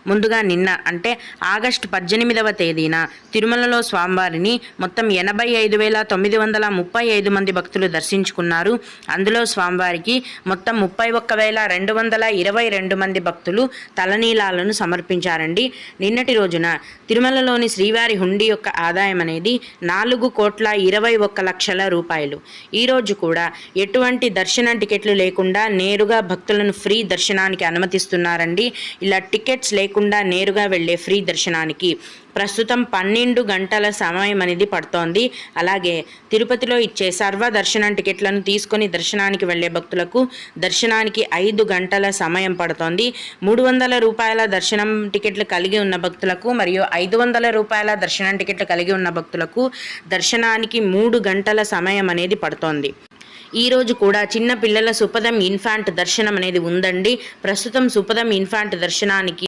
ముందుగా నిన్న అంటే ఆగస్టు 18వ తేదీన తిరుమలలో స్వామివారిని మొత్తం 85,935 మంది భక్తులు దర్శించుకున్నారు. అందులో స్వామివారికి మొత్తం 31,222 మంది భక్తులు తలనీలాలను సమర్పించారండి. నిన్నటి రోజున తిరుమలలోని శ్రీవారి హుండీ యొక్క ఆదాయం అనేది 4,21,00,00,000 రూపాయలు. ఈరోజు కూడా ఎటువంటి దర్శన టికెట్లు లేకుండా నేరుగా భక్తులను ఫ్రీ దర్శనానికి అనుమతిస్తున్నారండి. ఇలా టికెట్స్ లేకుండా నేరుగా వెళ్ళే ఫ్రీ దర్శనానికి ప్రస్తుతం 12 గంటల సమయం అనేది పడుతోంది. అలాగే తిరుపతిలో ఇచ్చే సర్వ దర్శనం టికెట్లను తీసుకొని దర్శనానికి వెళ్ళే భక్తులకు దర్శనానికి 5 గంటల సమయం పడుతోంది. 300 రూపాయల దర్శనం టికెట్లు కలిగి ఉన్న భక్తులకు మరియు 500 రూపాయల దర్శనం టికెట్లు కలిగి ఉన్న భక్తులకు దర్శనానికి 3 గంటల సమయం అనేది పడుతోంది. ఈరోజు కూడా చిన్న పిల్లల సుపదం ఇన్ఫాంట్ దర్శనం అనేది ఉందండి. ప్రస్తుతం సుపదం ఇన్ఫాంట్ దర్శనానికి